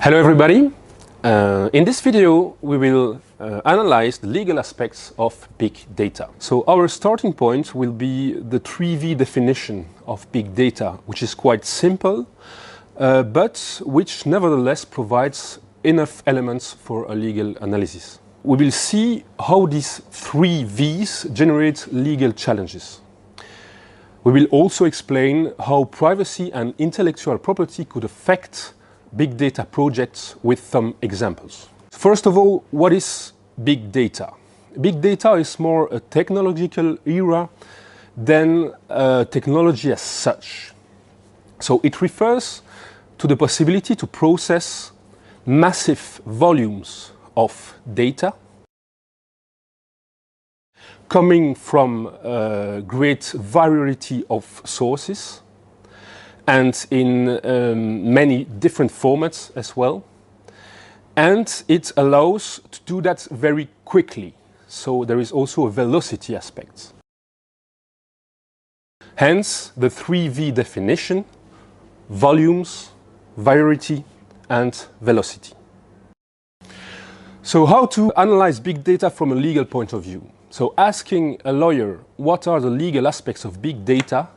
Hello everybody. In this video we will analyze the legal aspects of big data. So our starting point will be the 3V definition of big data, which is quite simple, but which nevertheless provides enough elements for a legal analysis. We will see how these 3 V's generate legal challenges. We will also explain how privacy and intellectual property could affect big data projects with some examples. First of all, what is big data? Big data is more a technological era than technology as such. So it refers to the possibility to process massive volumes of data coming from a great variety of sources and in many different formats as well. And it allows to do that very quickly. So there is also a velocity aspect. Hence the 3V definition: volumes, variety, and velocity. So how to analyze big data from a legal point of view? So asking a lawyer what are the legal aspects of big data,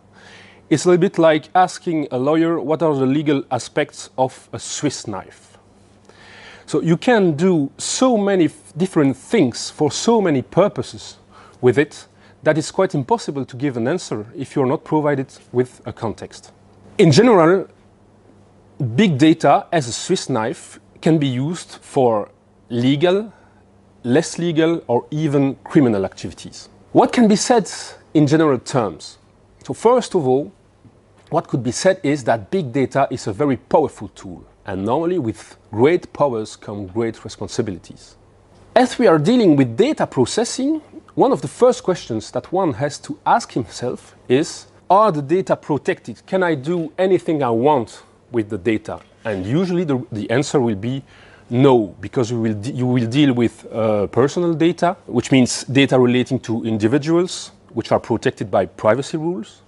it's a little bit like asking a lawyer what are the legal aspects of a Swiss knife. So you can do so many different things for so many purposes with it that it's quite impossible to give an answer if you're not provided with a context. In general, big data as a Swiss knife can be used for legal, less legal, or even criminal activities. What can be said in general terms? So first of all, what could be said is that big data is a very powerful tool, and normally with great powers come great responsibilities. As we are dealing with data processing, one of the first questions that one has to ask himself is, are the data protected? Can I do anything I want with the data? And usually the answer will be no, because you will deal with personal data, which means data relating to individuals, which are protected by privacy rules,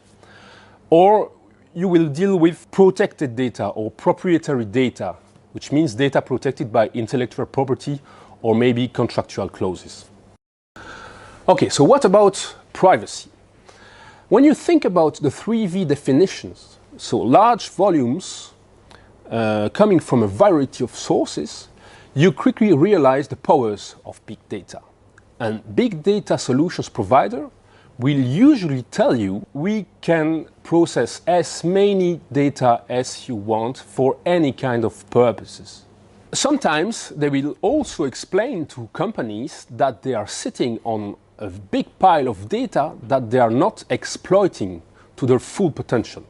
or you will deal with protected data or proprietary data, which means data protected by intellectual property or maybe contractual clauses. Okay, so what about privacy? When you think about the 3V definitions, so large volumes coming from a variety of sources, you quickly realize the powers of big data. And big data solutions provider will usually tell you we can process as many data as you want for any kind of purposes. Sometimes they will also explain to companies that they are sitting on a big pile of data that they are not exploiting to their full potential.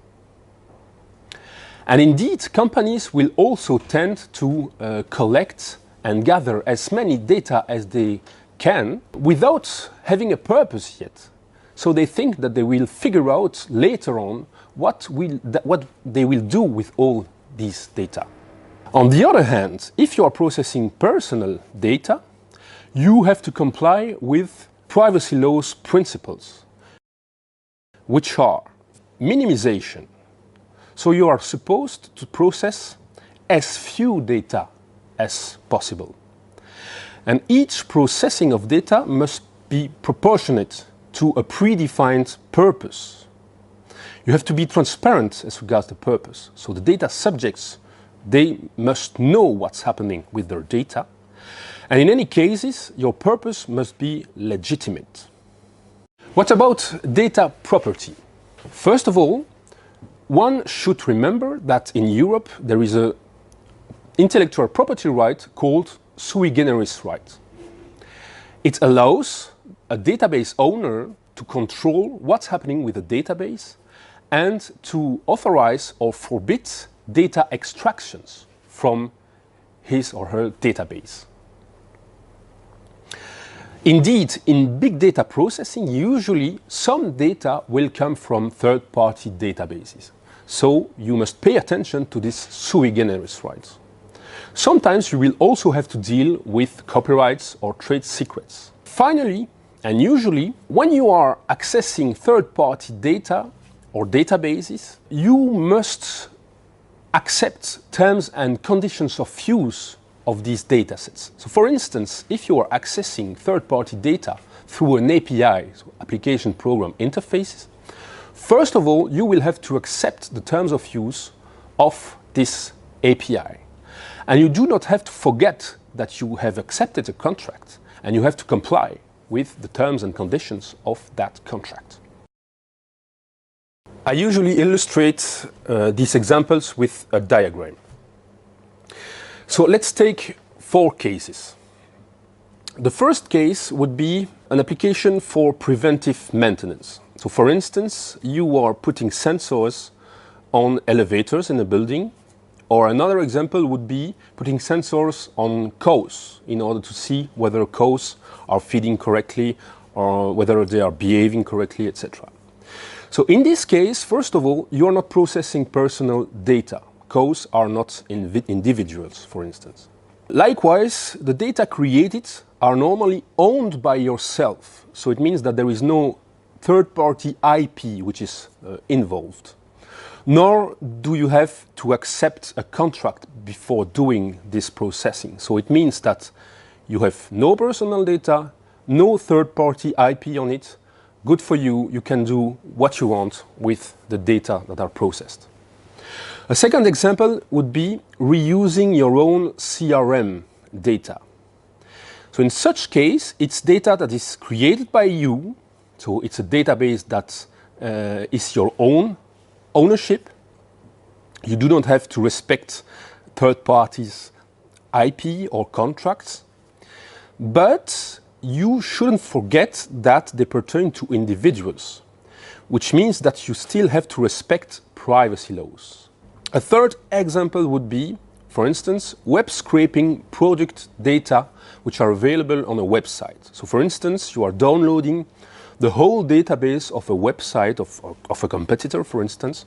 And indeed, companies will also tend to collect and gather as many data as they can without having a purpose yet. So they think that they will figure out later on what they will do with all these data. On the other hand, if you are processing personal data, you have to comply with privacy law's principles, which are minimization. So you are supposed to process as few data as possible. And each processing of data must be proportionate to a predefined purpose. You have to be transparent as regards the purpose. So the data subjects, they must know what's happening with their data. And in any cases, your purpose must be legitimate. What about data property? First of all, one should remember that in Europe there is an intellectual property right called sui generis right. It allows a database owner to control what's happening with the database and to authorize or forbid data extractions from his or her database. Indeed, in big data processing, usually some data will come from third-party databases. So you must pay attention to this sui generis rights. Sometimes you will also have to deal with copyrights or trade secrets. Finally, and usually, when you are accessing third-party data or databases, you must accept terms and conditions of use of these datasets. So for instance, if you are accessing third-party data through an API, so application program interfaces, first of all, you will have to accept the terms of use of this API. And you do not have to forget that you have accepted a contract and you have to comply with the terms and conditions of that contract. I usually illustrate these examples with a diagram. So let's take 4 cases. The first case would be an application for preventive maintenance. So for instance, you are putting sensors on elevators in a building, or another example would be putting sensors on cows in order to see whether cows are feeding correctly or whether they are behaving correctly, etc. So in this case, first of all, you are not processing personal data. Cows are not individuals, for instance. Likewise, the data created are normally owned by yourself. So it means that there is no third-party IP which is involved. Nor do you have to accept a contract before doing this processing. So it means that you have no personal data, no third-party IP on it. Good for you, you can do what you want with the data that are processed. A second example would be reusing your own CRM data. So in such case, it's data that is created by you, so it's a database that is your own ownership. You do not have to respect third parties' IP or contracts, but you shouldn't forget that they pertain to individuals, which means that you still have to respect privacy laws. A third example would be, for instance, web scraping product data which are available on a website. So for instance, you are downloading the whole database of a website of a competitor, for instance,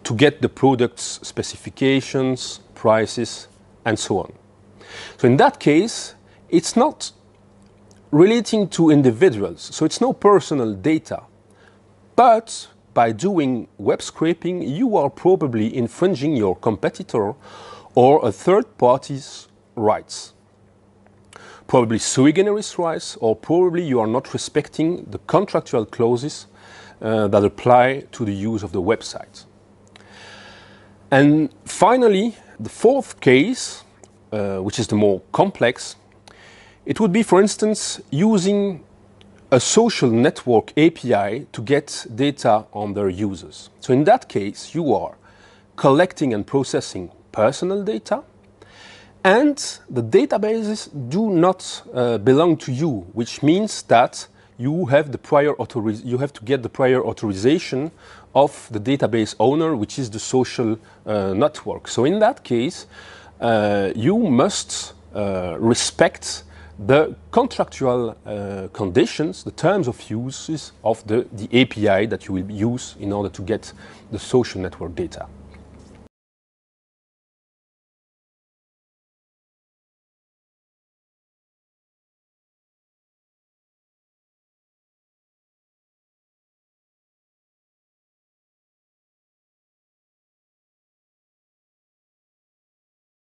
to get the product's specifications, prices, and so on. So in that case, it's not relating to individuals, so it's no personal data. But by doing web scraping, you are probably infringing your competitor or a third party's rights. Probably sui generis rights, or probably you are not respecting the contractual clauses that apply to the use of the website. And finally, the fourth case, which is the more complex, it would be, for instance, using a social network API to get data on their users. So in that case, you are collecting and processing personal data, and the databases do not belong to you, which means that you have to get the prior authorization of the database owner, which is the social network. So in that case, you must respect the contractual conditions, the terms of uses of the API that you will use in order to get the social network data.